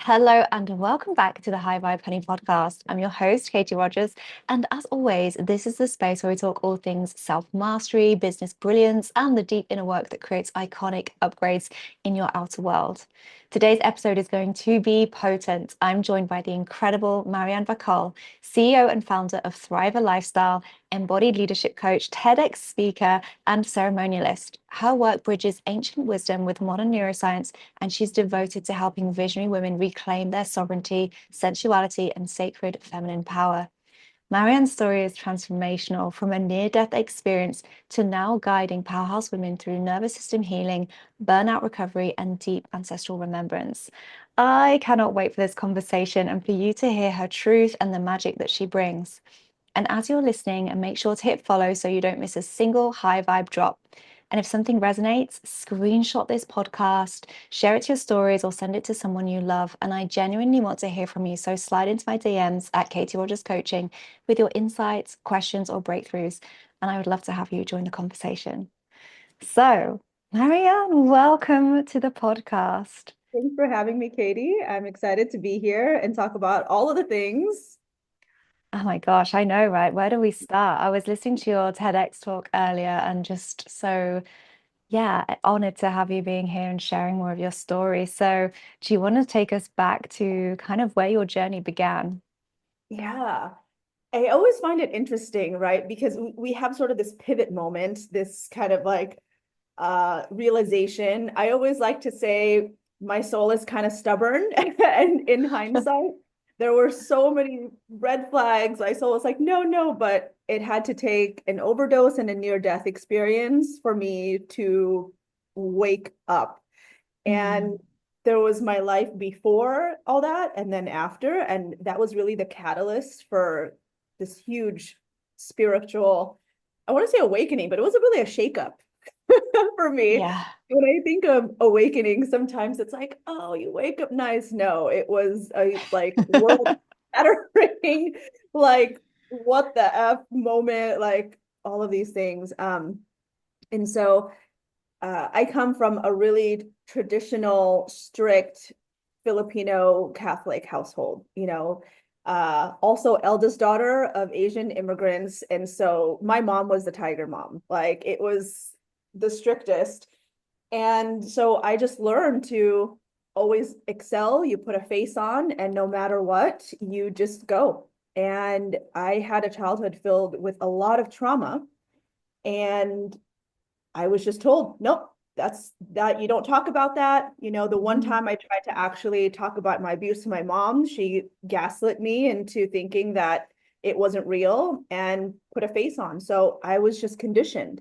Hello and welcome back to the High Vibe Honey podcast. I'm your host, Katie Rogers. And as always, this is the space where we talk all things self mastery, business brilliance, and the deep inner work that creates iconic upgrades in your outer world. Today's episode is going to be potent. I'm joined by the incredible Marian Bacol, CEO and founder of Thrive a Lifestyle, embodied leadership coach, TEDx speaker, and ceremonialist. Her work bridges ancient wisdom with modern neuroscience, and she's devoted to helping visionary women reclaim their sovereignty, sensuality, and sacred feminine power. Marianne's story is transformational from a near death experience to now guiding powerhouse women through nervous system healing, burnout recovery, and deep ancestral remembrance. I cannot wait for this conversation and for you to hear her truth and the magic that she brings. And as you're listening, make sure to hit follow so you don't miss a single high vibe drop. And if something resonates, screenshot this podcast, share it to your stories, or send it to someone you love. And I genuinely want to hear from you. So slide into my DMs at Katie Rogers Coaching with your insights, questions, or breakthroughs. And I would love to have you join the conversation. So, Marianne, welcome to the podcast. Thanks for having me, Katie. I'm excited to be here and talk about all of the things. Oh my gosh, I know, right? Where do we start? I was listening to your TEDx talk earlier and just so, yeah, honored to have you being here and sharing more of your story. So, do you want to take us back to kind of where your journey began? Yeah, I always find it interesting, right? Because we have sort of this pivot moment, this kind of like realization. I always like to say my soul is kind of stubborn, and in hindsight, there were so many red flags. My soul was like, no, no, but it had to take an overdose and a near-death experience for me to wake up. And Mm, there was my life before all that and then after. And that was really the catalyst for this huge spiritual, I want to say awakening, but it was really a shakeup for me. yeah. When I think of awakening, sometimes it's like, oh, you wake up nice. No, it was a like world shattering, like what the F moment, like all of these things. And so I come from a really traditional, strict Filipino Catholic household, also eldest daughter of Asian immigrants. And so my mom was the tiger mom, like it was the strictest. And so I just learned to always excel. You put a face on, and no matter what, you just go. And I had a childhood filled with a lot of trauma. And I was just told, nope, that's that you don't talk about that. The one Mm, time I tried to actually talk about my abuse to my mom, she gaslit me into thinking that it wasn't real and put a face on. So I was just conditioned.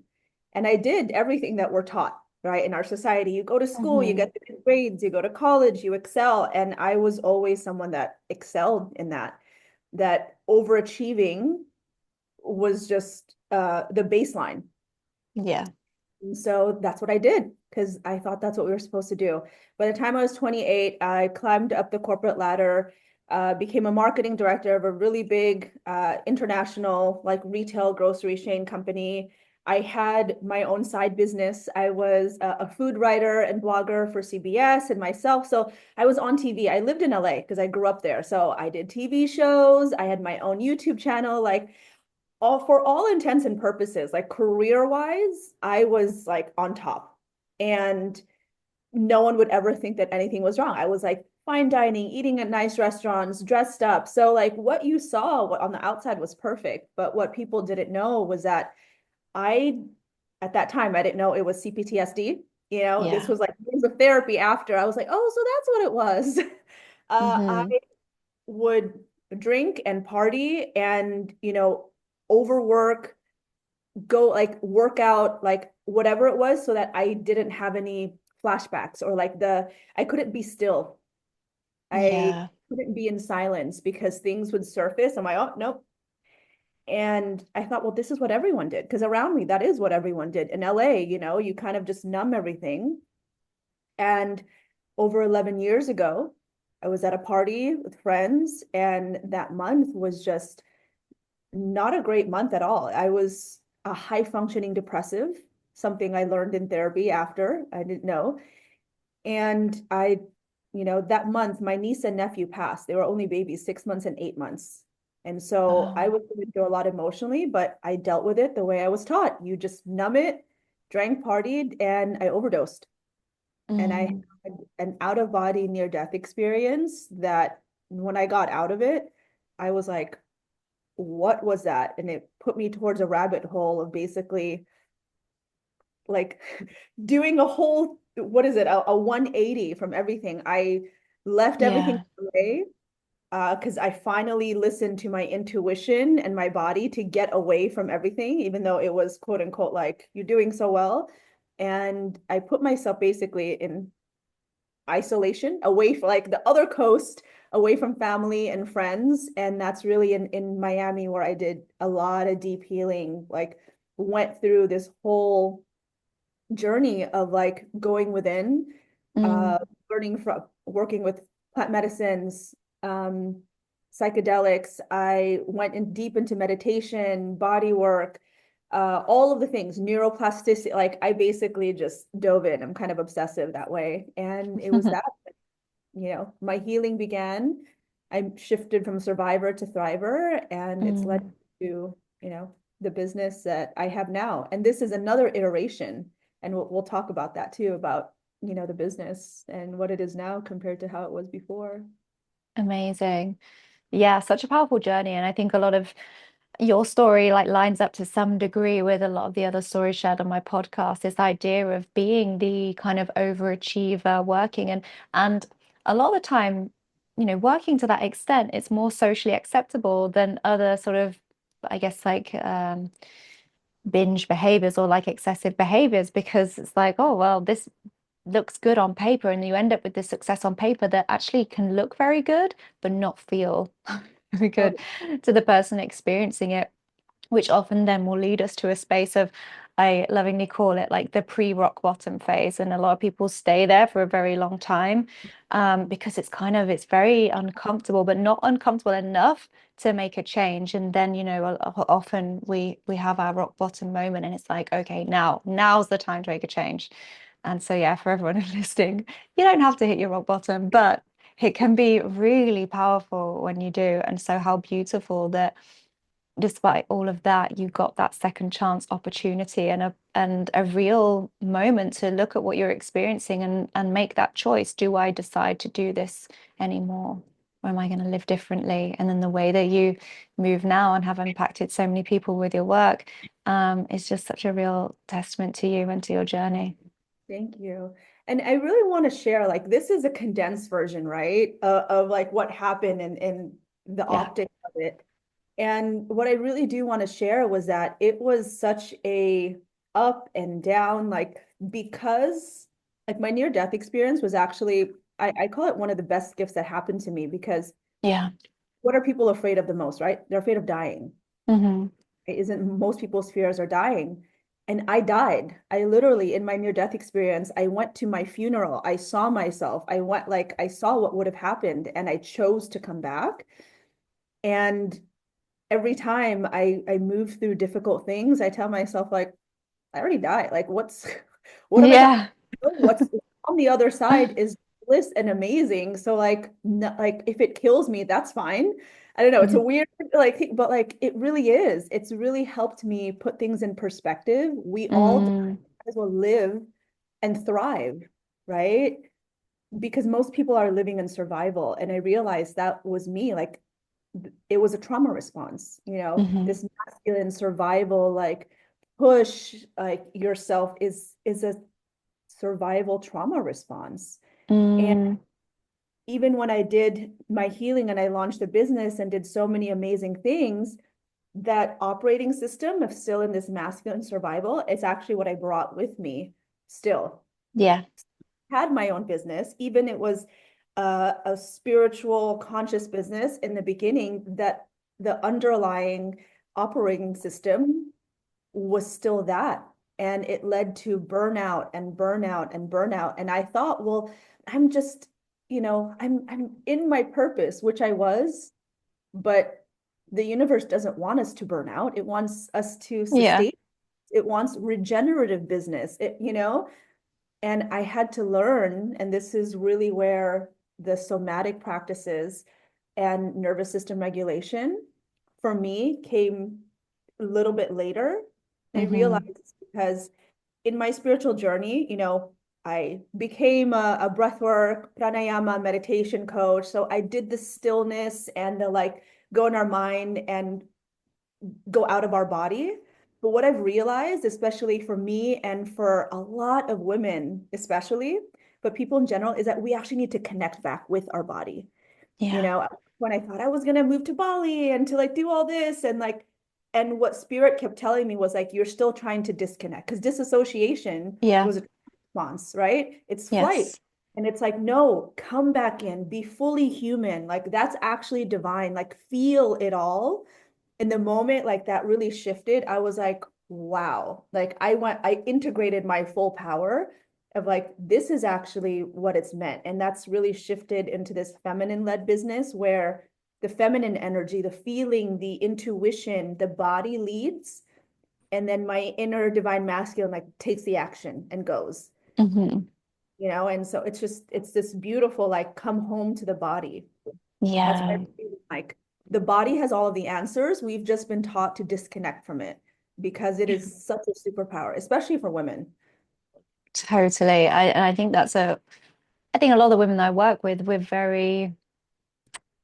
And I did everything that we're taught, right? In our society, you go to school, you mhm. get the good grades, you go to college, you excel. And I was always someone that excelled in that overachieving was just the baseline. Yeah. And so that's what I did because I thought that's what we were supposed to do. By the time I was 28, I climbed up the corporate ladder, became a marketing director of a really big international like retail grocery chain company. I had my own side business. I was a food writer and blogger for CBS and myself. So I was on TV. I lived in LA because I grew up there. So I did TV shows. I had my own YouTube channel. Like all for all intents and purposes, like career wise, I was like on top. And no one would ever think that anything was wrong. I was like fine dining, eating at nice restaurants, dressed up. So like what you saw on the outside was perfect, but what people didn't know was that I at that time I didn't know it was CPTSD. This Yeah. was like years of therapy after. I was like, oh, so that's what it was. I Hmm. would drink and party and overwork, go like work out, like whatever it was, so that I didn't have any flashbacks or like I couldn't be still. I Yeah. couldn't be in silence because things would surface. I'm like, oh nope. And I thought, well, this is what everyone did because around me that is what everyone did in LA. You kind of just numb everything. And over 11 years ago, I was at a party with friends, and that month was just not a great month at all. I was a high functioning depressive, something I learned in therapy after I didn't know. And I that month, my niece and nephew passed. They were only babies, 6 months and 8 months. And so I Oh. was going through a lot emotionally, but I dealt with it the way I was taught. You just numb it, drank, partied, and I overdosed. And I Mm. had an out of body near death experience that when I got out of it, I was like, what was that? And it put me towards a rabbit hole of basically like doing a whole, what is it, a 180 from everything. I left everything Yeah. away because I finally listened to my intuition and my body to get away from everything, even though it was quote unquote like, you're doing so well. And I put myself basically in isolation, away from like the other coast, away from family and friends. And that's really in Miami where I did a lot of deep healing, like went through this whole journey of like going within, Mm. learning from working with plant medicines, psychedelics. I went in deep into meditation, body work, all of the things, neuroplasticity. Like I basically just dove in. I'm kind of obsessive that way. And it was that, my healing began. I shifted from survivor to thriver, and it's led Mm. to, the business that I have now. And this is another iteration. And we'll talk about that too, about, the business and what it is now compared to how it was before. Amazing. Yeah, such a powerful journey. And I think a lot of your story like lines up to some degree with a lot of the other stories shared on my podcast, this idea of being the kind of overachiever working and a lot of the time, working to that extent, it's more socially acceptable than other sort of, I guess, like binge behaviors or like excessive behaviors because it's like, oh, well, this looks good on paper, and you end up with this success on paper that actually can look very good, but not feel very Oh, good to the person experiencing it, which often then will lead us to a space of, I lovingly call it like the pre-rock bottom phase. And a lot of people stay there for a very long time because it's very uncomfortable, but not uncomfortable enough to make a change. And then, often we have our rock bottom moment and it's like, okay, now's the time to make a change. And so, yeah, for everyone listening, you don't have to hit your rock bottom, but it can be really powerful when you do. And so, how beautiful that despite all of that, you got that second chance opportunity and a real moment to look at what you're experiencing and make that choice. Do I decide to do this anymore? Or am I going to live differently? And then the way that you move now and have impacted so many people with your work is just such a real testament to you and to your journey. thank you. And I really want to share, like, this is a condensed version, right? Of like what happened and the Yeah. optics of it. And what I really do want to share was that it was such a up and down, like, because like my near death experience was actually, I call it one of the best gifts that happened to me because Yeah. what are people afraid of the most, right? They're afraid of dying. Hmm. It isn't most people's fears are dying. And I died. I literally, in my near death experience, I went to my funeral. I saw myself. I went, like, I saw what would have happened and I chose to come back. And every time I move through difficult things, I tell myself like, I already died. Like what have I got? Yeah. What's on the other side is bliss and amazing. So like like if it kills me, that's fine. I don't know. It's a Mhm. weird like, but like it really is. It's really helped me put things in perspective. We all Mm. might as well live and thrive, right? Because most people are living in survival. And I realized that was me. Like it was a trauma response, Hmm. this masculine survival, like push like yourself is a survival trauma response. And Mm. even when I did my healing and I launched a business and did so many amazing things, that operating system of still in this masculine survival, it's actually what I brought with me still. Yeah. Had my own business, even it was a spiritual conscious business in the beginning, that the underlying operating system was still that. And it led to burnout and burnout and burnout. And I thought, well, I'm just, I'm in my purpose, which I was, but the universe doesn't want us to burn out. It wants us to Yeah. sustain. It wants regenerative business. And I had to learn, and this is really where the somatic practices and nervous system regulation for me came a little bit later. And I realized Hmm. it's because in my spiritual journey, I became a breathwork, pranayama, meditation coach. So I did the stillness and the like go in our mind and go out of our body. But what I've realized, especially for me and for a lot of women, especially, but people in general, is that we actually need to connect back with our body. Yeah. When I thought I was gonna move to Bali and to like do all this and like, and what spirit kept telling me was like, you're still trying to disconnect because disassociation Yeah. was a response, right? It's flight. Yes. And it's like, no, come back in, be fully human. Like that's actually divine. Like feel it all. In the moment like that really shifted, I was like, wow. Like I integrated my full power of like, this is actually what it's meant. And that's really shifted into this feminine led business where the feminine energy, the feeling, the intuition, the body leads. And then my inner divine masculine like takes the action and goes, Hmm. and so it's this beautiful, like, come home to the body. That's what I Yeah. feel like. The body has all of the answers. We've just been taught to disconnect from it because it is such a superpower, especially for women. Totally. And I think I think a lot of the women that I work with, we're very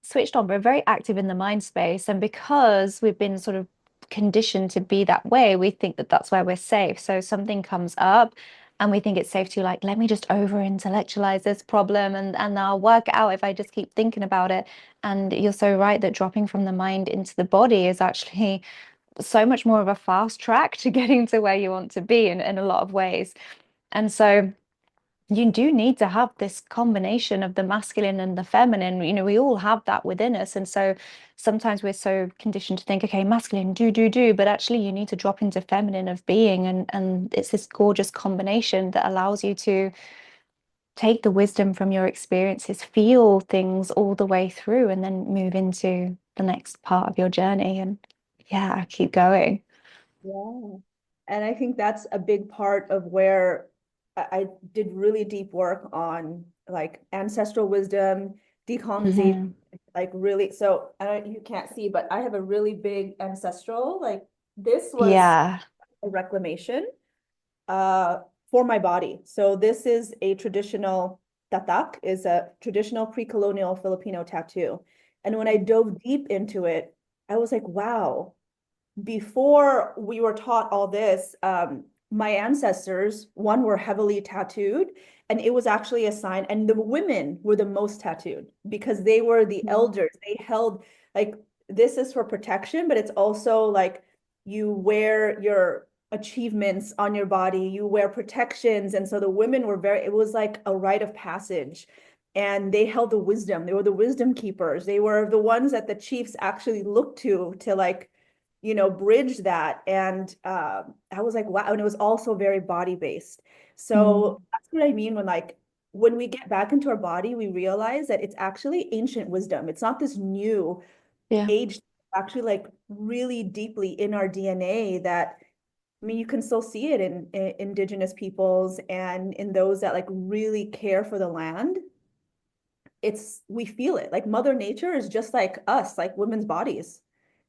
switched on, we're very active in the mind space. And because we've been sort of conditioned to be that way, we think that that's where we're safe. So something comes up and we think it's safe to like, let me just over intellectualize this problem and I'll work it out if I just keep thinking about it. And you're so right that dropping from the mind into the body is actually so much more of a fast track to getting to where you want to be in a lot of ways. And so you do need to have this combination of the masculine and the feminine. We all have that within us. And so sometimes we're so conditioned to think, okay, masculine, do, but actually you need to drop into feminine of being. And it's this gorgeous combination that allows you to take the wisdom from your experiences, feel things all the way through, and then move into the next part of your journey. And yeah, keep going. Yeah. And I think that's a big part of where I did really deep work on like ancestral wisdom, decolonization, Hmm. like really. So I don't, you can't see, but I have a really big ancestral. Like this was Yeah. a reclamation uh, for my body. So this is a traditional tatak, is a traditional pre-colonial Filipino tattoo. And when I dove deep into it, I was like, wow, before we were taught all this, my ancestors, one were heavily tattooed, and it was actually a sign. And the women were the most tattooed because they were the elders. They held like this is for protection, but it's also like you wear your achievements on your body, you wear protections. And so the women were it was like a rite of passage. And they held the wisdom. They were the wisdom keepers. They were the ones that the chiefs actually looked to like bridge that. And I was like, wow. And it was also very body based. Mm. So that's what I mean when like, when we get back into our body, we realize that it's actually ancient wisdom. It's not this new Yeah. age, actually like really deeply in our DNA that, I mean, you can still see it in indigenous peoples and in those that like really care for the land. We feel it. Like Mother Nature is just like us, like women's bodies,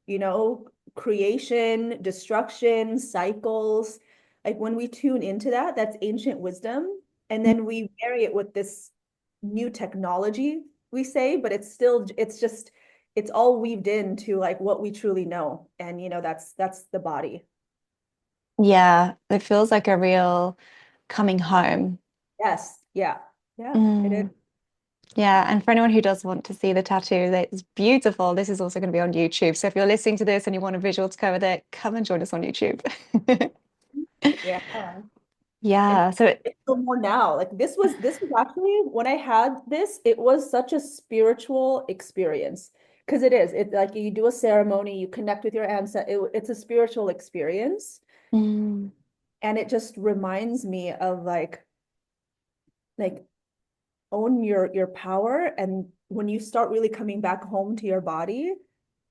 you know, creation, destruction, cycles. Like when we tune into that, that's ancient wisdom. And then we marry it with this new technology, we say, but it's all weaved into like what we truly know. And that's the body. Yeah, it feels like a real coming home. Yes. Yeah. Yeah, it is. Mm. Yeah, and for anyone who does want to see the tattoo, that's beautiful. This is also going to be on YouTube. So if you're listening to this and you want a visual to go with it, come and join us on YouTube. Yeah. And Yeah, so it's still more now. Like this was actually when I had this, it was such a spiritual experience. Because it is. It like you do a ceremony, you connect with your ancestor. It's a spiritual experience. mm, And it just reminds me of like own your power. And when you start really coming back home to your body,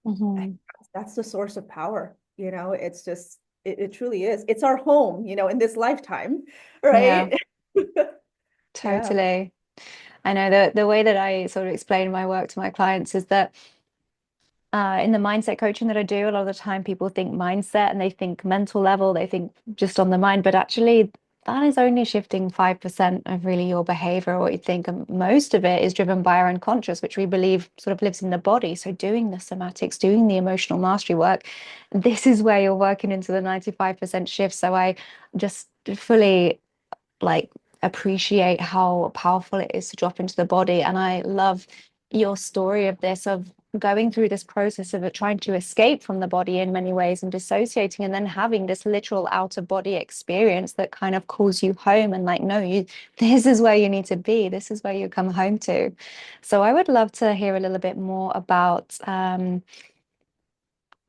mhm. that's the source of power. It's just it truly is. It's our home, in this lifetime, Yeah, right? Yeah. totally. I know that the way that I sort of explain my work to my clients is that in the mindset coaching that I do, a lot of the time people think mindset and they think mental level, they think just on the mind, but actually that is only shifting 5% of really your behavior or what you think. And most of it is driven by our unconscious, which we believe sort of lives in the body. So doing the somatics, doing the emotional mastery work, this is where you're working into the 95% shift. So I just fully like appreciate how powerful it is to drop into the body. And I love your story of this, of going through this process of it, trying to escape from the body in many ways and dissociating, and then having this literal out of body experience that kind of calls you home and like, no, you, this is where you need to be. This is where you come home to. So I would love to hear a little bit more about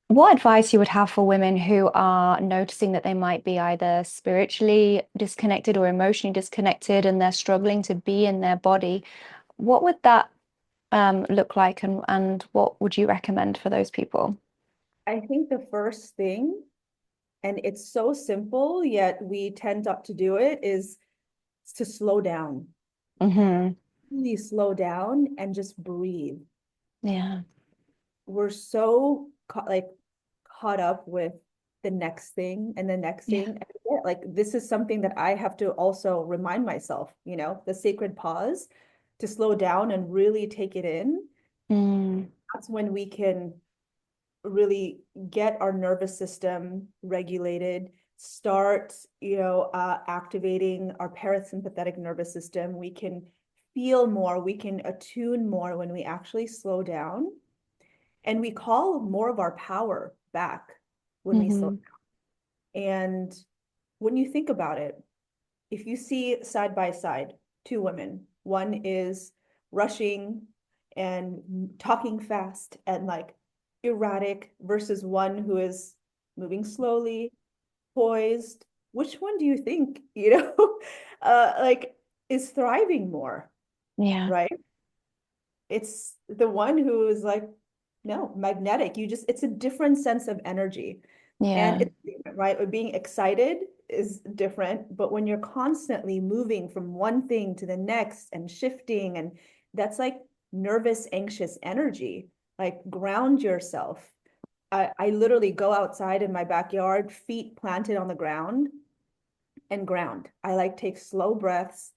what advice you would have for women who are noticing that they might be either spiritually disconnected or emotionally disconnected and they're struggling to be in their body? What would that look like, and what would you recommend for those people? I think the first thing, and it's so simple, yet we tend not to do it, is to slow down. Hmm. Really slow down and just breathe. Yeah. We're so caught up with the next thing and the next Yeah. thing. Like this is something that I have to also remind myself, the sacred pause, to slow down and really take it in. Mm. That's when we can really get our nervous system regulated, start, activating our parasympathetic nervous system. We can feel more, we can attune more when we actually slow down, and we call more of our power back when we slow Hmm. down. And when you think about it, if you see side by side two women, one is rushing and talking fast and like erratic versus one who is moving slowly, poised, which one do you think, like is thriving more, Yeah. right? It's the one who is like, no, magnetic. It's a different sense of energy. And Yeah. it's different, right? Being excited is different, but when you're constantly moving from one thing to the next and shifting, and that's like nervous, anxious energy, like ground yourself. I literally go outside in my backyard, feet planted on the ground, and ground. I like take slow breaths.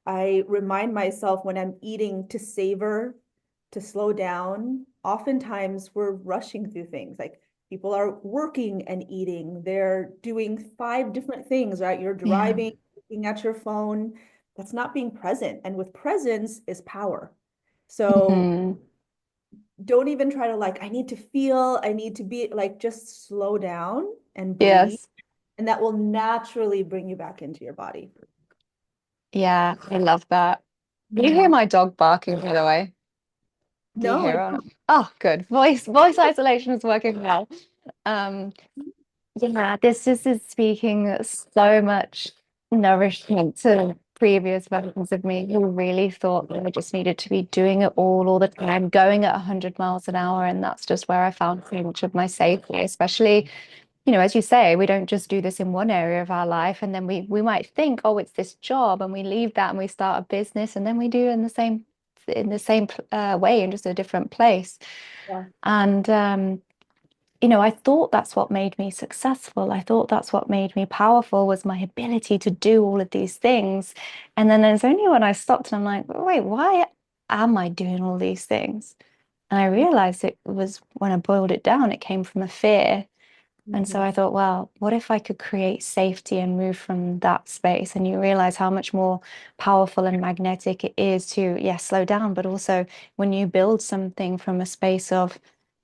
I remind myself when I'm eating to savor, to slow down. Oftentimes we're rushing through things, like people are working and eating. They're doing five different things, right? You're Yeah. driving, looking at your phone. That's not being present. And with presence is power. So Hmm. don't even try to like, I need to feel, I need to be like, just slow down and breathe. Yes. And that will naturally bring you back into your body. Yeah. I love that. Do you hear Mhm. my dog barking, by the way? Do you No, hear I it or not? Oh, good. Voice isolation is working well. Um, yeah, this is speaking so much nourishment to previous versions of me who really thought that I just needed to be doing it all the time, going at 100 miles an hour. And that's just where I found so much of my safety, especially, as you say, we don't just do this in one area of our life. And then we might think, oh, it's this job, and we leave that and we start a business, and then we do it in the same way in just a different place. yeah. And I thought that's what made me successful. I thought that's what made me powerful, was my ability to do all of these things. And then there's only when I stopped and I'm like, wait, why am I doing all these things? And I realized it was, when I boiled it down, it came from a fear. And so Mhm. I thought, well, what if I could create safety and move from that space? And you realize how much more powerful and magnetic it is to, yes, slow down, but also when you build something from a space of,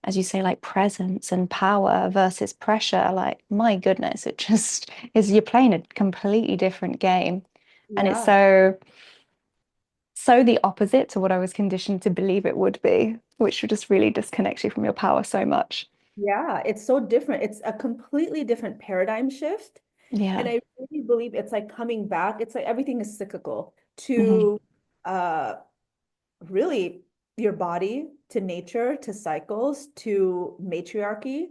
as you say, like presence and power versus pressure, like my goodness, it just is, you're playing a completely different game. And it's Yeah. so the opposite to what I was conditioned to believe it would be, which just really disconnects you from your power so much. Yeah, it's so different. It's a completely different paradigm shift. And Yeah. I really believe it's like coming back. It's like everything is cyclical Hmm. to uh really your body, to nature, to cycles, to matriarchy.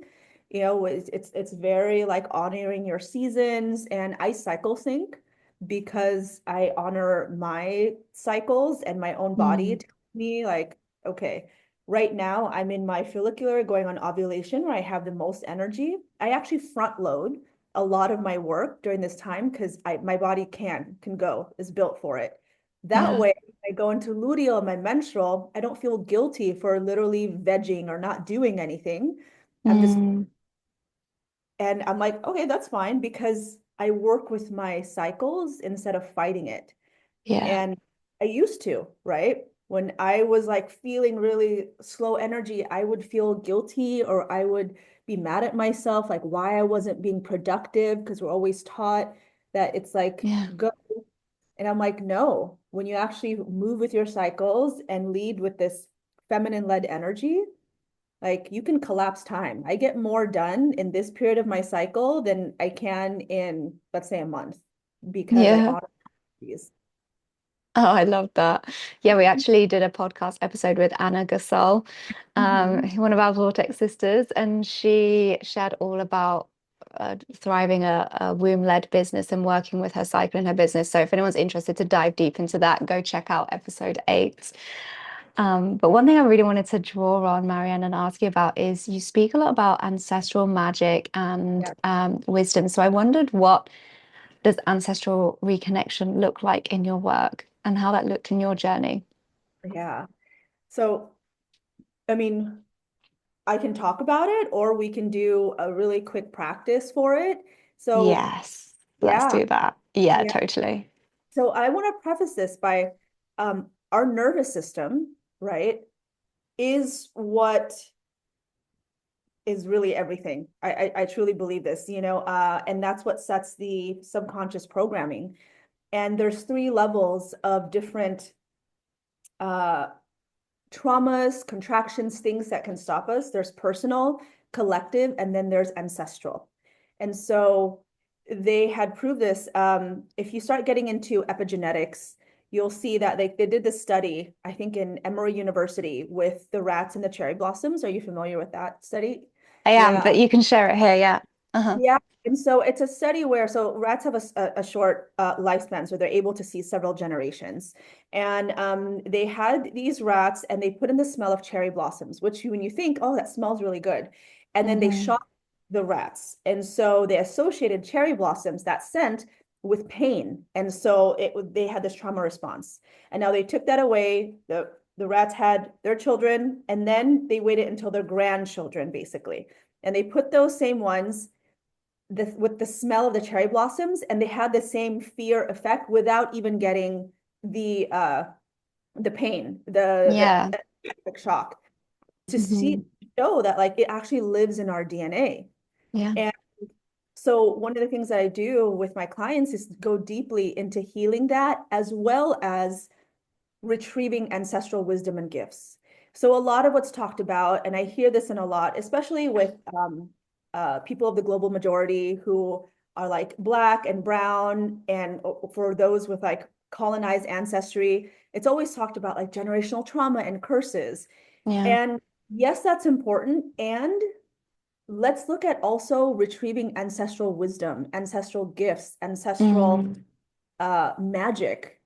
It's very like honoring your seasons, and I cycle sync. because I honor my cycles and my own body Mm. tells me like, okay, right now I'm in my follicular going on ovulation where I have the most energy. I actually front load a lot of my work during this time because I my body can go, is built for it. That Yeah. way, I go into luteal, my menstrual, I don't feel guilty for literally vegging or not doing anything. I'm just Mm. and I'm like, okay, that's fine because I work with my cycles instead of fighting it. Yeah. And I used to, right? When I was like feeling really slow energy, I would feel guilty or I would be mad at myself, like why I wasn't being productive, because we're always taught that it's like Yeah. go. And I'm like, no, when you actually move with your cycles and lead with this feminine led energy, like you can collapse time. I get more done in this period of my cycle than I can in, let's say, a month because I Yeah. honor these. Oh, I love that. Yeah, we actually did a podcast episode with Anna Gasol, Mhm. one of our Vortex sisters, and she shared all about thriving a womb-led business and working with her cycle in her business. So if anyone's interested to dive deep into that, go check out episode 8. But one thing I really wanted to draw on, Marianne, and ask you about is you speak a lot about ancestral magic and Yeah. wisdom. So I wondered, what does ancestral reconnection look like in your work and how that looked in your journey? Yeah. So, I mean, I can talk about it or we can do a really quick practice for it. So, Yes, let's yeah. do that. Yeah, Yeah. totally. So I want to preface this by our nervous system, right, is what is really everything. I truly believe this, and that's what sets the subconscious programming. And there's 3 levels of different uh, traumas, contractions, things that can stop us. There's personal, collective, and then there's ancestral. And so they had proved this. If you start getting into epigenetics, you'll see that they did this study, I think in Emory University, with the rats and the cherry blossoms. Are you familiar with that study? I am, Yeah. but you can share it here. Yeah. Uh-huh. Yeah. And so it's a study where, so rats have a short lifespan, so they're able to see several generations. And they had these rats and they put in the smell of cherry blossoms, which when you think, oh, that smells really good. And then they Hmm. shot the rats. And so they associated cherry blossoms, that scent, with pain. And so they had this trauma response. And now they took that away. The rats had their children, and then they waited until their grandchildren, basically. And they put those same ones with the smell of the cherry blossoms, and they had the same fear effect without even getting the pain, Yeah. the shock, to Hmm. show that like it actually lives in our DNA. Yeah. And so one of the things that I do with my clients is go deeply into healing that as well as retrieving ancestral wisdom and gifts. So a lot of what's talked about, and I hear this in a lot, especially with people of the global majority who are like Black and brown, and for those with like colonized ancestry, it's always talked about like generational trauma and curses. Yeah. And yes, that's important. And let's look at also retrieving ancestral wisdom, ancestral gifts, ancestral Mm. magic,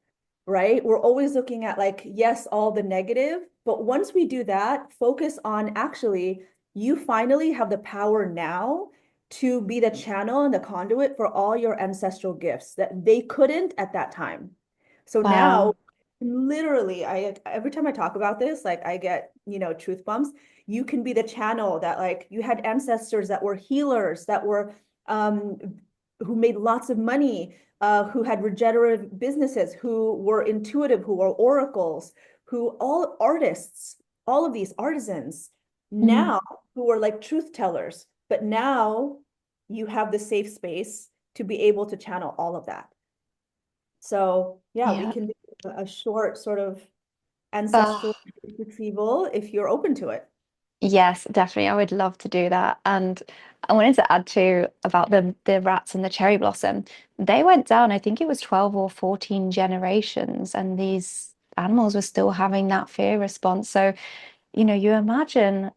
right? We're always looking at like, yes, all the negative, but once we do that, focus on actually, you finally have the power now to be the channel and the conduit for all your ancestral gifts that they couldn't at that time. So now, Wow. literally, I every time I talk about this, like I get, truth bumps. You can be the channel that like you had ancestors that were healers, that were um who made lots of money, who had regenerative businesses, who were intuitive, who were oracles, who all artists, all of these artisans Mm. now who were like truth tellers. But now you have the safe space to be able to channel all of that. So yeah, we Yeah. can do a short sort of Oh, ancestral retrieval if you're open to it. yes, definitely. I would love to do that. And I wanted to add too about the rats and the cherry blossom. They went down, I think it was 12 or 14 generations, and these animals were still having that fear response. So, you imagine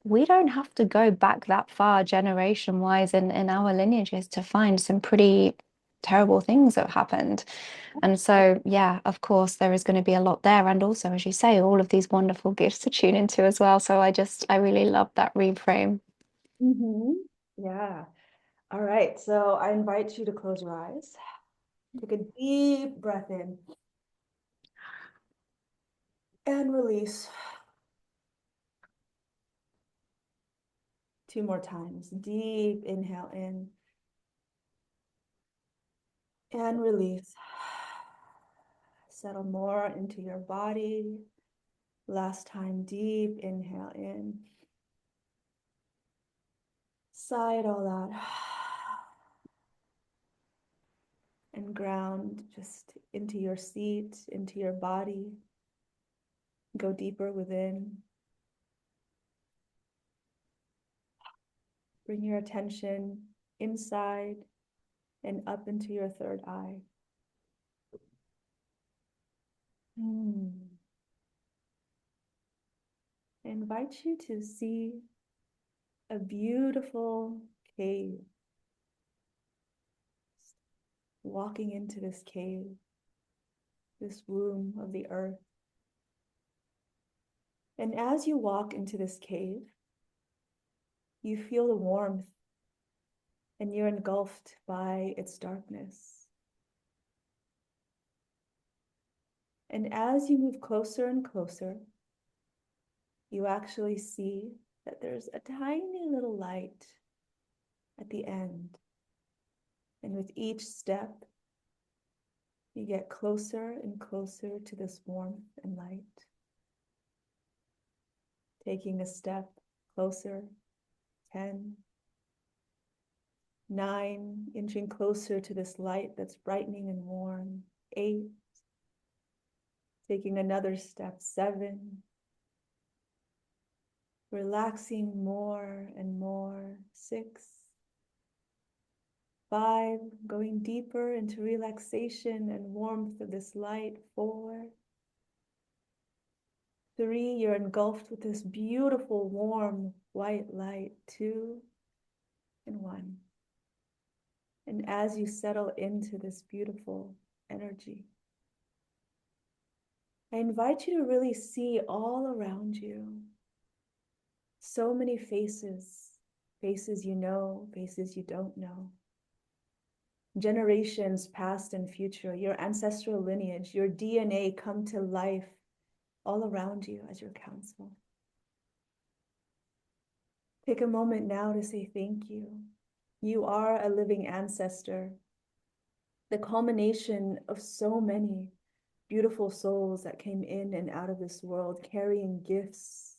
we don't have to go back that far generation wise in our lineages to find some pretty terrible things that have happened. And so, yeah, of course, there is going to be a lot there. And also, as you say, all of these wonderful gifts to tune into as well. So I really love that reframe. Mm-hmm. Yeah. All right. So I invite you to close your eyes. Take a deep breath in and release. Two more times. Deep inhale in and release. Settle more into your body. Last time, deep inhale in. Sigh it all out. And ground just into your seat, into your body. Go deeper within. Bring your attention inside and up into your third eye. I invite you to see a beautiful cave. Walking into this cave, this womb of the earth. And as you walk into this cave, you feel the warmth and you're engulfed by its darkness. And as you move closer and closer, you actually see that there's a tiny little light at the end. And with each step, you get closer and closer to this warmth and light. Taking a step closer, 10, 9, inching closer to this light that's brightening and warm, 8, taking another step, 7, relaxing more and more, 6, 5, going deeper into relaxation and warmth of this light, 4, 3, you're engulfed with this beautiful warm white light, 2, and 1. And as you settle into this beautiful energy, I invite you to really see all around you so many faces, faces you know, faces you don't know. Generations past and future, your ancestral lineage, your DNA come to life all around you as your counsel. Take a moment now to say thank you. You are a living ancestor, the culmination of so many beautiful souls that came in and out of this world carrying gifts.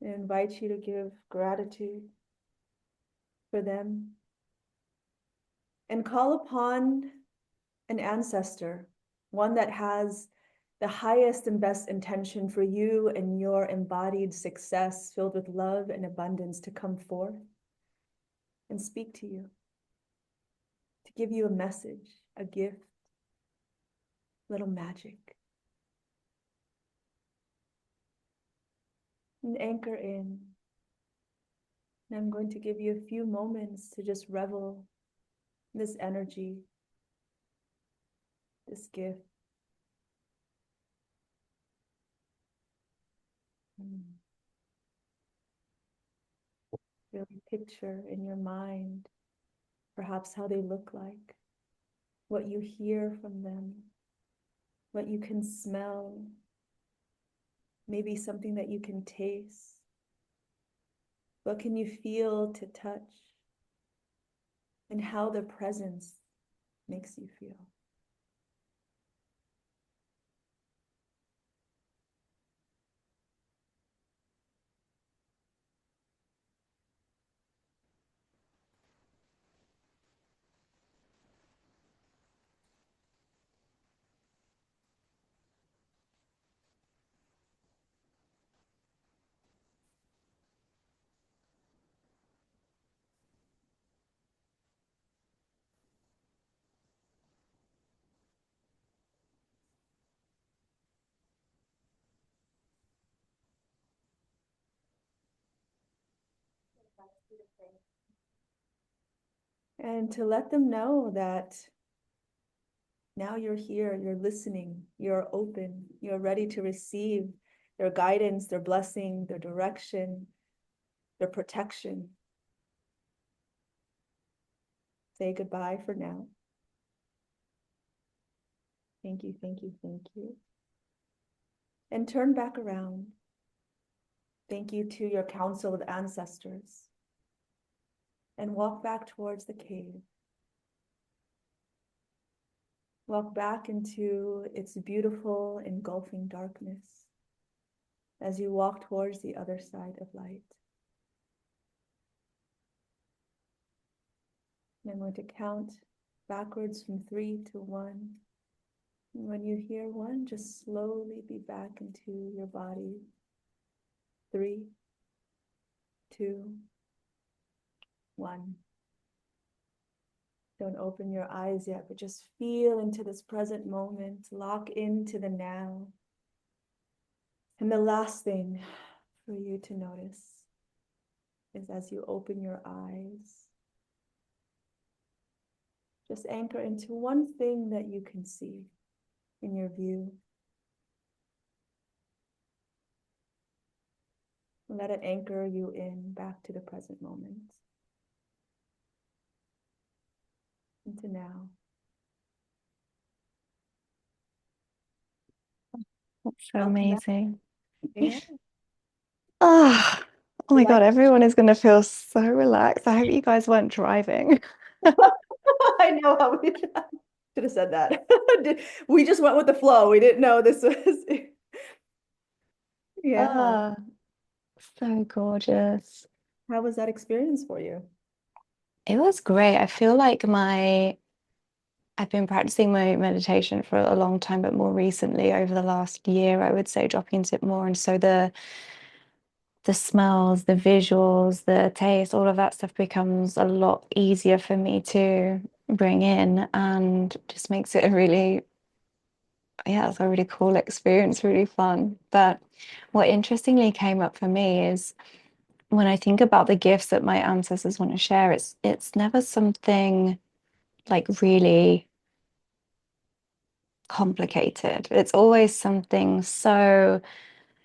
I invite you to give gratitude for them and call upon an ancestor, one that has the highest and best intention for you and your embodied success filled with love and abundance to come forth and speak to you, to give you a message, a gift, little magic. And anchor in. And I'm going to give you a few moments to just revel in this energy, this gift. Really picture in your mind perhaps how they look like, what you hear from them, what you can smell, maybe something that you can taste. What can you feel to touch? And how their presence makes you feel. and to let them know that now you're here, you're listening, you're open, you're ready to receive their guidance, their blessing, their direction, their protection. Say goodbye for now. Thank you, thank you, thank you. And turn back around. Thank you to your council of ancestors. And walk back towards the cave. Walk back into its beautiful, engulfing darkness as you walk towards the other side of light. And I'm going to count backwards from 3 to 1. And when you hear 1, just slowly be back into your body. 3, 2, 1. Don't open your eyes yet, but just feel into this present moment. Lock into the now. And the last thing for you to notice is as you open your eyes, just anchor into one thing that you can see in your view. Let it anchor you in back to the present moment. Into now. That's so Welcome back. amazing. Yeah. Oh, oh You my like God, everyone is going to feel so relaxed. I hope you guys weren't driving. I know how we should have said that. We just went with the flow. We didn't know this was yeah. Ah, so gorgeous. How was that experience for you? It was great. I feel like I've been practicing my meditation for a long time, but more recently, over the last year, I would say dropping into it more. And so the smells, the visuals, the taste, all of that stuff becomes a lot easier for me to bring in and just makes it a really, yeah, it's a really cool experience, really fun. But what interestingly came up for me is when I think about the gifts that my ancestors want to share, it's never something like really complicated. It's always something so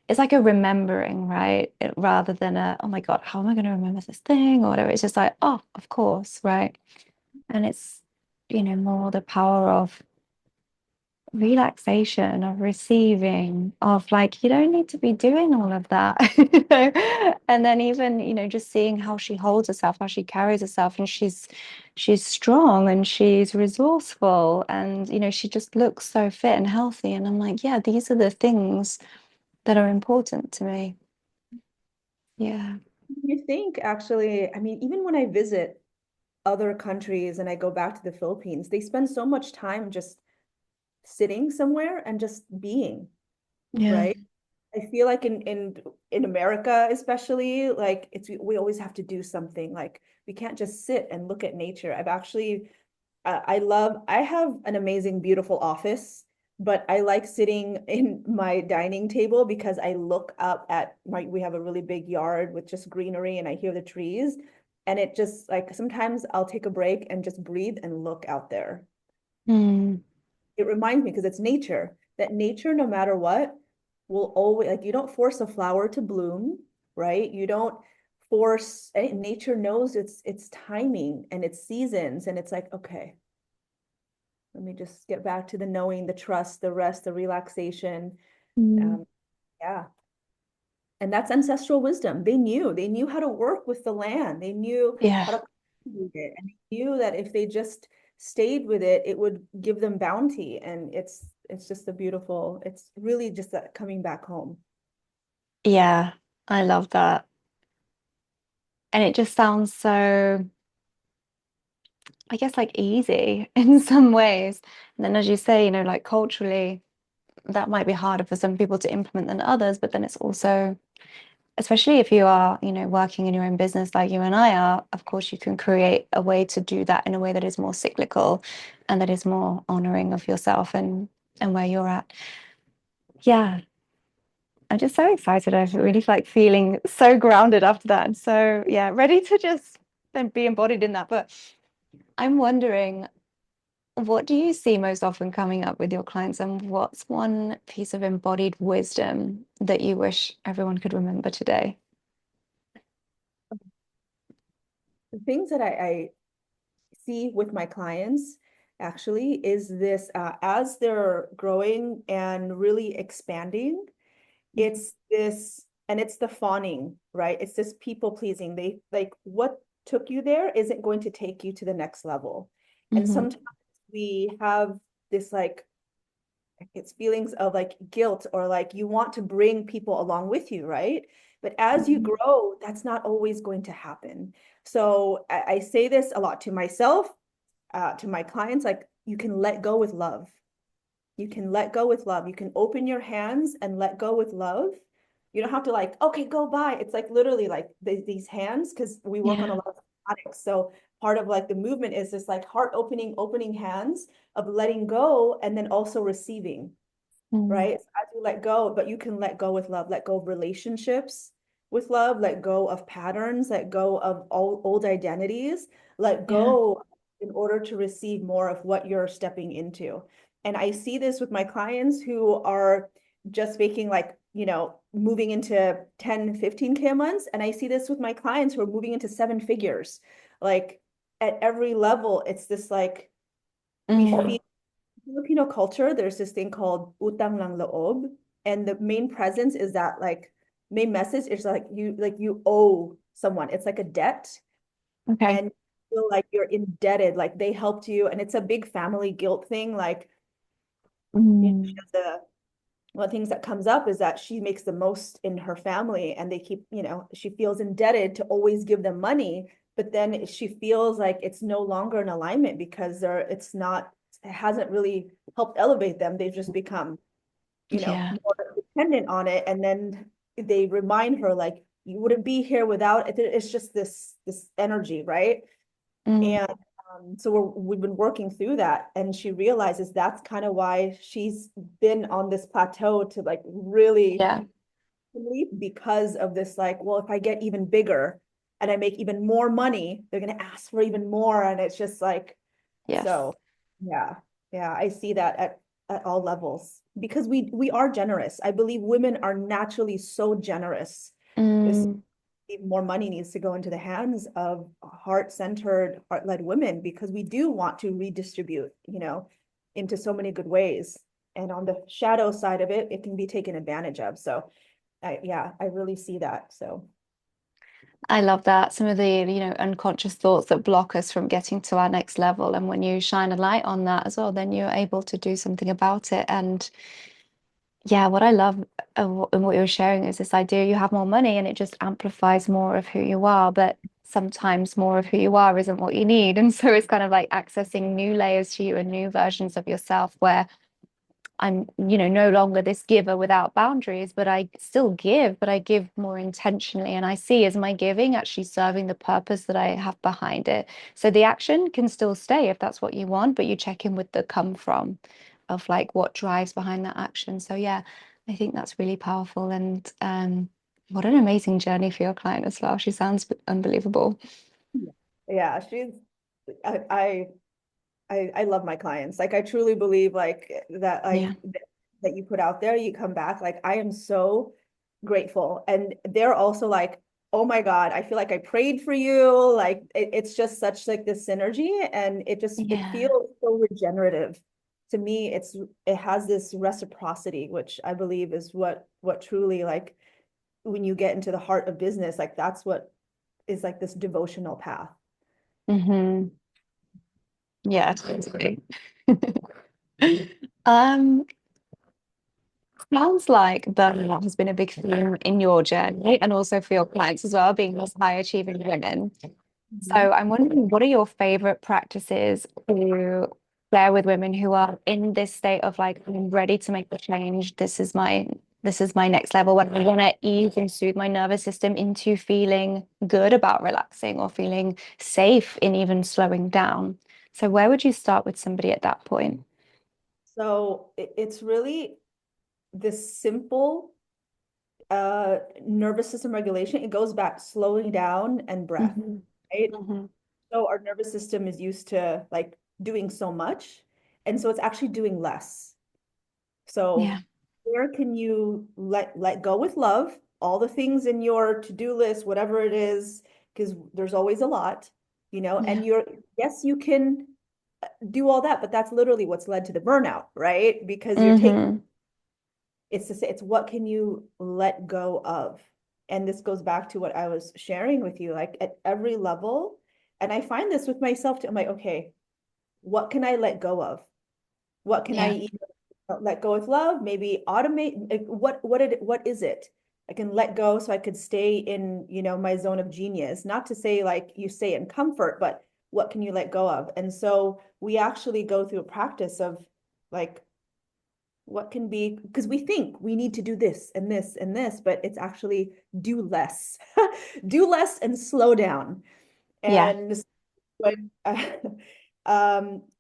it's like a remembering, right? Rather than oh my God, how am I going to remember this thing or whatever? It's just like, oh, of course, right? And it's, more the power of relaxation, of receiving, of like, you don't need to be doing all of that, And then even, just seeing how she holds herself, how she carries herself, and she's strong and she's resourceful, and she just looks so fit and healthy. And I'm like, yeah, these are the things that are important to me. Yeah. You think actually, I mean, even when I visit other countries and I go back to the Philippines, they spend so much time just sitting somewhere and just being, Yeah. right? I feel like in America especially, like we always have to do something. Like we can't just sit and look at nature. I've actually I have an amazing, beautiful office, but I like sitting in my dining table because I look up at we have a really big yard with just greenery and I hear the trees. And it just like sometimes I'll take a break and just breathe and look out there. Mm, It reminds me because it's nature, that nature, no matter what, will always like you don't force a flower to bloom, right? You don't force nature knows its timing and its seasons. And it's like, okay, let me just get back to the knowing, the trust, the rest, the relaxation. mm. Um, yeah. And that's ancestral wisdom. They knew how to work with the land. They knew Yeah. how to cultivate it. And they knew that if they just stayed with it, it would give them bounty. And it's just a beautiful, it's really just that coming back home. Yeah. I love that. And it just sounds so, I guess, like easy in some ways. And then, as you say, like culturally, that might be harder for some people to implement than others. But then it's also, especially if you are, working in your own business like you and I are, of course, you can create a way to do that in a way that is more cyclical and that is more honoring of yourself and where you're at. Yeah. I'm just so excited. I really like feeling so grounded after that. And so, yeah, ready to just then be embodied in that. But I'm wondering, what do you see most often coming up with your clients, and what's one piece of embodied wisdom that you wish everyone could remember today? The things that I see with my clients actually is this as they're growing and really expanding, Mhm. it's this, and it's the fawning, right? It's this people pleasing. They like what took you there isn't going to take you to the next level. And Mhm. sometimes we have this like it's feelings of like guilt or like you want to bring people along with you, right? But as you Mhm. grow, that's not always going to happen. So I say this a lot to myself, to my clients, like you can let go with love. You can let go with love. You can open your hands and let go with love. You don't have to like, okay, go by. It's like literally like these hands, because we work on a Yeah. lot of Somatic. So part of like the movement is this like heart opening hands of letting go and then also receiving, Mm. right? So as you let go, but you can let go with love, let go of relationships with love, let go of patterns, let go of old identities, let Yeah. go in order to receive more of what you're stepping into. And I see this with my clients who are just making like, moving into 10, 15K a month. And I see this with my clients who are moving into seven figures. Like at every level, it's this like, we Mm. feel Filipino culture, there's this thing called utang lang loob, and the main presence is that like main message is like you owe someone. It's like a debt, Okay. and you feel like you're indebted, like they helped you, and it's a big family guilt thing. Like she Mm. has one of the things that comes up is that she makes the most in her family, and they keep, she feels indebted to always give them money, but then she feels like it's no longer in alignment because it's not, it hasn't really helped elevate them. They've just become, Yeah. more dependent on it. And then they remind her like, you wouldn't be here without it. It's just this energy, right? Mm. And so we've been working through that, and she realizes that's kind of why she's been on this plateau to like really Yeah. leap, because of this like, well, if I get even bigger and I make even more money, they're going to ask for even more, and it's just like, Yes. so yeah, yeah, I see that at all levels because we are generous. I believe women are naturally so generous. This Mm. more money needs to go into the hands of heart-centered, heart-led women, because we do want to redistribute, into so many good ways. And on the shadow side of it, it can be taken advantage of. So yeah, I really see that. So I love that. Some of the, unconscious thoughts that block us from getting to our next level. And when you shine a light on that as well, then you're able to do something about it. And yeah, what I love in what you're sharing is this idea you have more money and it just amplifies more of who you are. But sometimes more of who you are isn't what you need. And so it's kind of like accessing new layers to you and new versions of yourself where I'm, no longer this giver without boundaries, but I still give, but I give more intentionally. And I see as my giving actually serving the purpose that I have behind it. So the action can still stay if that's what you want, but you check in with the come from of like what drives behind that action. So yeah, I think that's really powerful. And what an amazing journey for your client as well. She sounds unbelievable. yeah, I I love my clients. Like I truly believe like that, Yeah. that you put out there, you come back. Like I am so grateful. And they're also like, oh my God, I feel like I prayed for you. Like it's just such like this synergy, and it Yeah. feels so regenerative. To me, it has this reciprocity, which I believe is what truly like when you get into the heart of business, like that's what is like this devotional path. Hmm. Yeah, totally. Um, Sounds like burnout has been a big theme in your journey and also for your clients as well, being those high achieving women. Mhm. So I'm wondering, what are your favorite practices to share with women who are in this state of like, I'm ready to make the change. This is my next level when I want to ease and soothe my nervous system into feeling good about relaxing or feeling safe in even slowing down. So where would you start with somebody at that point? So it's really this simple nervous system regulation. It goes back slowing down and breath, Hmm. right? Hmm. so our nervous system is used to like doing so much, and so it's actually doing less. Yeah. So where can you let go with love, all the things in your to-do list, whatever it is, because there's always a lot, Yeah. and yes, you can do all that, but that's literally what's led to the burnout, right? Because you're taking Mm-hmm. it's to say it's what can you let go of? And this goes back to what I was sharing with you, like at every level. And I find this with myself too. I'm like, okay, what can I let go of? What can I Yeah. either let go with love? Maybe automate. Like, what is it? I can let go so I could stay in, my zone of genius. Not to say like you stay in comfort, but what can you let go of? And so we actually go through a practice of like what can be, because we think we need to do this and this and this, but it's actually do less, do less and slow down. Yeah. And when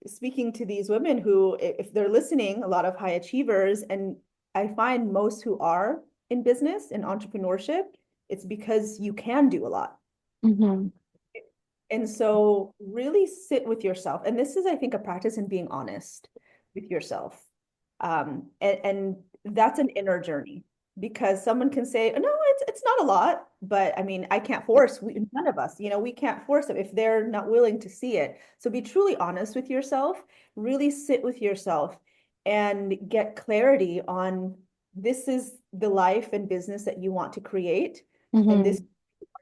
speaking to these women who, if they're listening, a lot of high achievers, and I find most who are in business and entrepreneurship, it's because you can do a lot. Mm-hmm. And so really sit with yourself. And this is, I think, a practice in being honest with yourself. And that's an inner journey because someone can say, oh, no, it's not a lot. But I mean, I can't force, none of us, we can't force them if they're not willing to see it. So be truly honest with yourself, really sit with yourself and get clarity on this is the life and business that you want to create. And Mm-hmm. this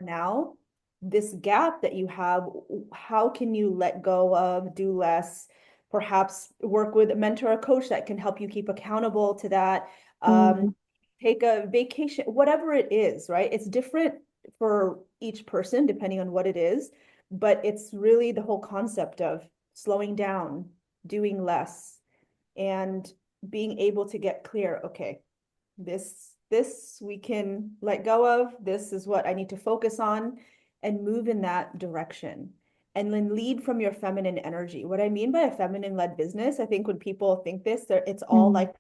now, this gap that you have, how can you let go of, do less, perhaps work with a mentor or coach that can help you keep accountable to that, Mm-hmm. take a vacation, whatever it is, right? It's different for each person depending on what it is, but it's really the whole concept of slowing down, doing less, and being able to get clear, okay, this we can let go of. This is what I need to focus on and move in that direction. And then lead from your feminine energy. What I mean by a feminine led business, I think when people think this, it's all Mm-hmm. like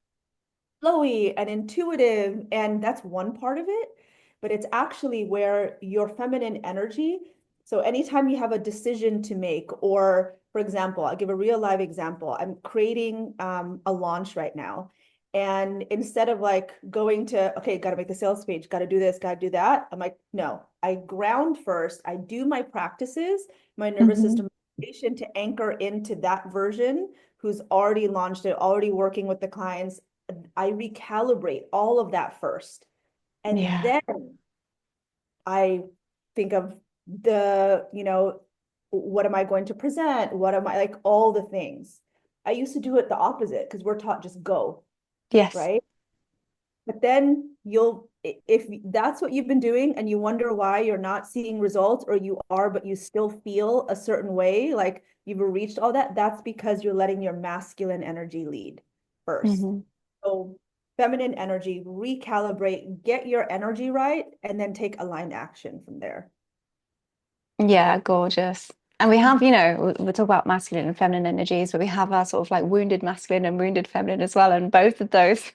flowy and intuitive, and that's one part of it, but it's actually where your feminine energy. So anytime you have a decision to make, or for example, I'll give a real live example. I'm creating a launch right now. And instead of like going to, okay, got to make the sales page, got to do this, got to do that, I'm like, no, I ground first. I do my practices, my nervous Mm-hmm. system to anchor into that version who's already launched it, already working with the clients. I recalibrate all of that first. And Yeah. then I think of the, what am I going to present? What am I like all the things. I used to do it the opposite because we're taught just go, Yes. right? But then if that's what you've been doing and you wonder why you're not seeing results, or you are, but you still feel a certain way, like you've reached all that, that's because you're letting your masculine energy lead first. Mm-hmm. So feminine energy, recalibrate, get your energy right, and then take aligned action from there. Yeah, gorgeous. And we have, we talk about masculine and feminine energies, but we have our sort of like wounded masculine and wounded feminine as well. And both of those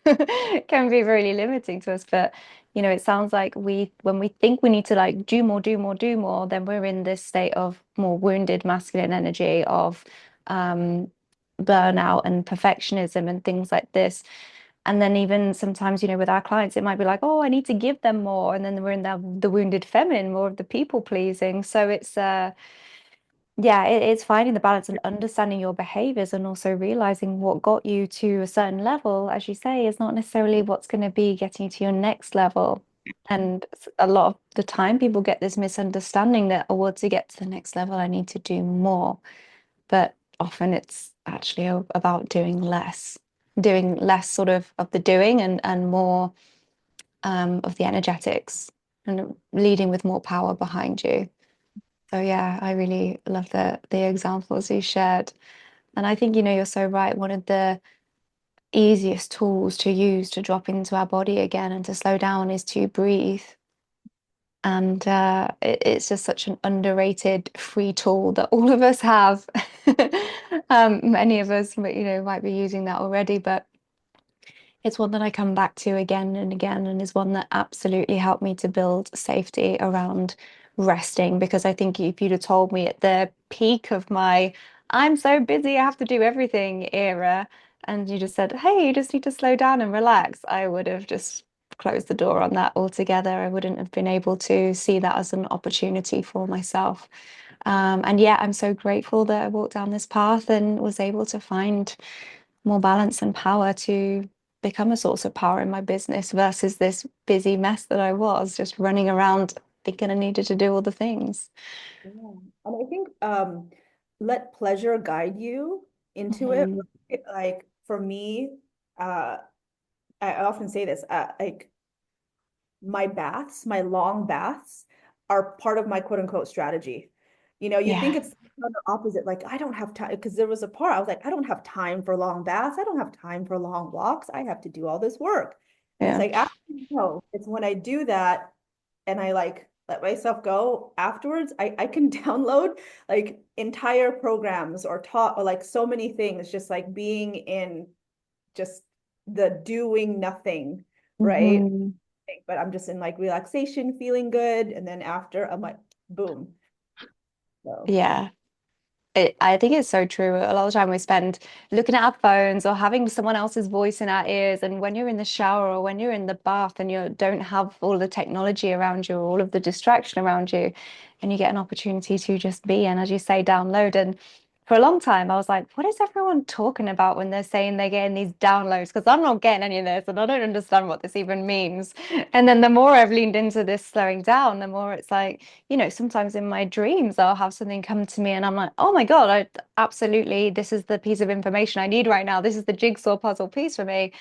can be really limiting to us. But, it sounds like when we think we need to like do more, do more, do more, then we're in this state of more wounded masculine energy of um, burnout and perfectionism and things like this. And then even sometimes, with our clients, it might be like, oh, I need to give them more. And then we're in the wounded feminine, more of the people pleasing. So yeah, it's finding the balance and understanding your behaviors and also realizing what got you to a certain level, as you say, is not necessarily what's going to be getting you to your next level. And a lot of the time people get this misunderstanding that, oh, well, to get to the next level, I need to do more. But often it's actually about doing less sort of the doing and more of the energetics and leading with more power behind you. So yeah, I really love the examples you shared. And I think, you're so right. One of the easiest tools to use to drop into our body again and to slow down is to breathe. And it's just such an underrated free tool that all of us have. Many of us, might be using that already, but it's one that I come back to again and again, and is one that absolutely helped me to build safety around resting, because I think if you'd have told me at the peak of my I'm so busy, I have to do everything era, and you just said, hey, you just need to slow down and relax, I would have just closed the door on that altogether. I wouldn't have been able to see that as an opportunity for myself. And yeah, I'm so grateful that I walked down this path and was able to find more balance and power to become a source of power in my business versus this busy mess that I was just running around thinking I needed to do all the things. Yeah. And I think let pleasure guide you into it. Mhm. Like for me, uh, I often say this, like my baths, my long baths are part of my quote unquote strategy. You know, you think Yeah, it's the opposite, like I don't have time, because there was a part I was like, I don't have time for long baths. I don't have time for long walks. I have to do all this work. And it's yeah. like, actually, no, it's when I do that and I like let myself go afterwards, I can download like entire programs or taught or like so many things, just like being in just the doing nothing, right? Mhm. But I'm just in like relaxation, feeling good. And then after I'm like, boom. So Yeah. I think it's so true. A lot of the time we spend looking at our phones or having someone else's voice in our ears. And when you're in the shower or when you're in the bath and you don't have all the technology around you or all of the distraction around you, and you get an opportunity to just be, and as you say, download. And for a long time, I was like, what is everyone talking about when they're saying they're getting these downloads? Because I'm not getting any of this and I don't understand what this even means. And then the more I've leaned into this slowing down, the more it's like, sometimes in my dreams, I'll have something come to me and I'm like, oh my God, absolutely, this is the piece of information I need right now. This is the jigsaw puzzle piece for me.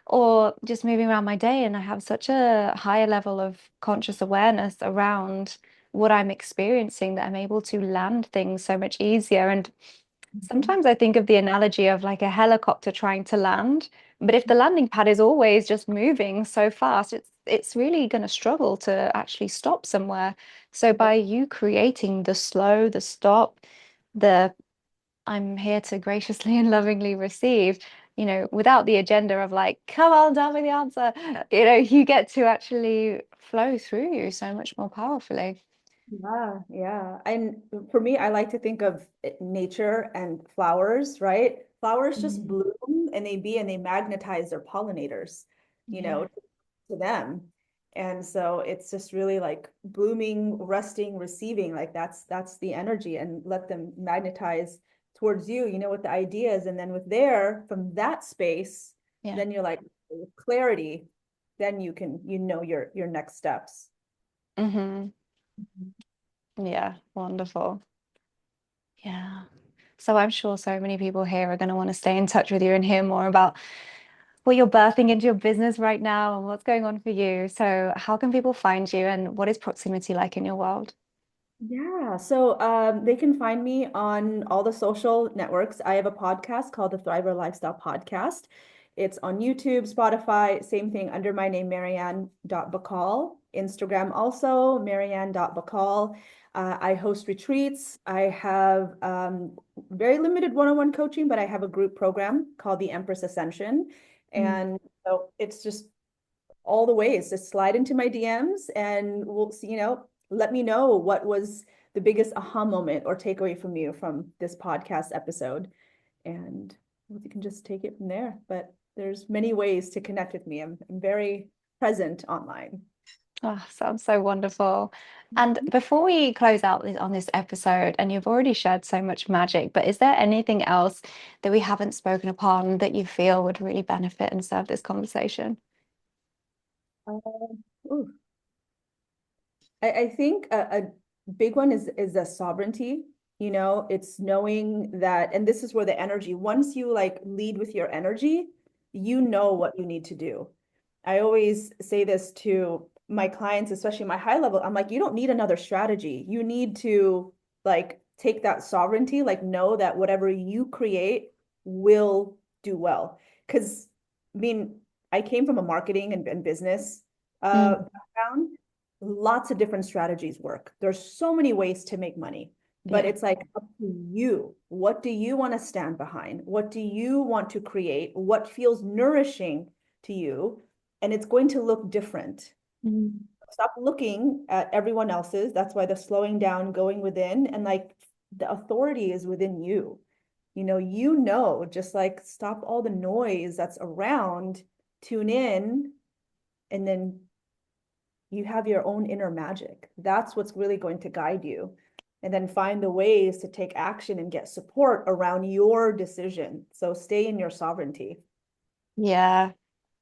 Or just moving around my day and I have such a higher level of conscious awareness around what I'm experiencing that I'm able to land things so much easier. And mhm. sometimes I think of the analogy of like a helicopter trying to land, but if the landing pad is always just moving so fast, it's really going to struggle to actually stop somewhere. So by you creating the slow, the stop, the I'm here to graciously and lovingly receive, without the agenda of like, come on, tell me the answer, you get to actually flow through you so much more powerfully. Yeah, yeah. And for me, I like to think of nature and flowers, right? Flowers just Mm. bloom and they magnetize their pollinators, you Yeah. know, to them. And so it's just really like blooming, resting, receiving, like that's the energy and let them magnetize towards you, with the ideas. And then from that space, Yeah. then you're like with clarity, then your next steps. Hmm. Yeah. Wonderful. Yeah. So I'm sure so many people here are going to want to stay in touch with you and hear more about what you're birthing into your business right now and what's going on for you. So how can people find you and what is proximity like in your world? Yeah, so they can find me on all the social networks. I have a podcast called the Thriver Lifestyle Podcast. It's on YouTube, Spotify, same thing under my name, Marianne.Bacol. Instagram also, Marianne.Bacol. I host retreats. I have very limited one-on-one coaching, but I have a group program called the Empress Ascension. Mm. And so it's just all the ways. Just slide into my DMs and we'll see, let me know what was the biggest aha moment or takeaway from you from this podcast episode. And you can just take it from there. But there's many ways to connect with me. I'm very present online. Oh, sounds so wonderful. And before we close out on this episode, and you've already shared so much magic, but is there anything else that we haven't spoken upon that you feel would really benefit and serve this conversation? Uh, ooh, I think a big one is the sovereignty. It's knowing that, and this is where the energy, once you like lead with your energy, you know what you need to do. I always say this to my clients, especially my high level. I'm like, you don't need another strategy. You need to like take that sovereignty, like know that whatever you create will do well. Because I mean, I came from a marketing and business Mm. background. Lots of different strategies work. There's so many ways to make money, but Yeah. it's like up to you. What do you want to stand behind? What do you want to create? What feels nourishing to you? And it's going to look different. Mm. Stop looking at everyone else's. That's why the slowing down, going within, and like the authority is within you. Just like stop all the noise that's around, tune in, and then you have your own inner magic. That's what's really going to guide you. And then find the ways to take action and get support around your decision. So stay in your sovereignty. Yeah.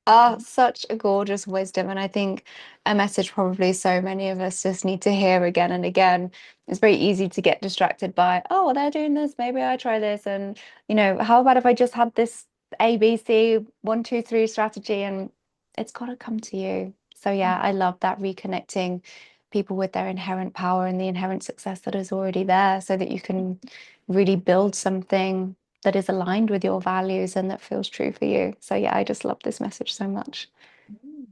Ah, such a gorgeous wisdom. And I think a message probably so many of us just need to hear again and again. It's very easy to get distracted by, oh, well, they're doing this, maybe I try this. And, how about if I just had this ABC 1, 2, 3 strategy, and it's got to come to you. So yeah, I love that, reconnecting people with their inherent power and the inherent success that is already there so that you can really build something that is aligned with your values and that feels true for you. So yeah, I just love this message so much. Mm.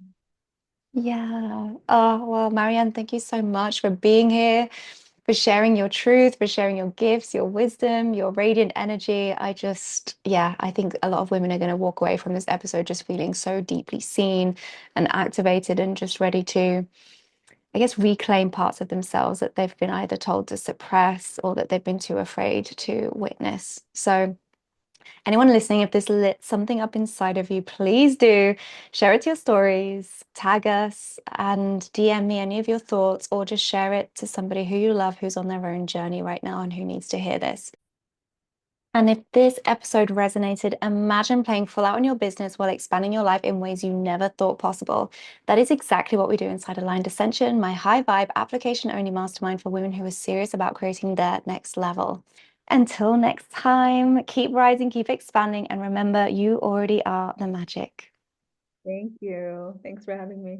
Yeah. Oh, well, Marianne, thank you so much for being here, for sharing your truth, for sharing your gifts, your wisdom, your radiant energy. Yeah, I think a lot of women are going to walk away from this episode just feeling so deeply seen and activated and just ready to, I guess, reclaim parts of themselves that they've been either told to suppress or that they've been too afraid to witness. So, anyone listening, if this lit something up inside of you, please do share it to your stories, tag us, and DM me any of your thoughts, or just share it to somebody who you love who's on their own journey right now and who needs to hear this. And if this episode resonated, imagine playing full out in your business while expanding your life in ways you never thought possible. That is exactly what we do inside Aligned Ascension, my high vibe application only mastermind for women who are serious about creating their next level. Until next time, keep rising, keep expanding, and remember, you already are the magic. Thank you. Thanks for having me.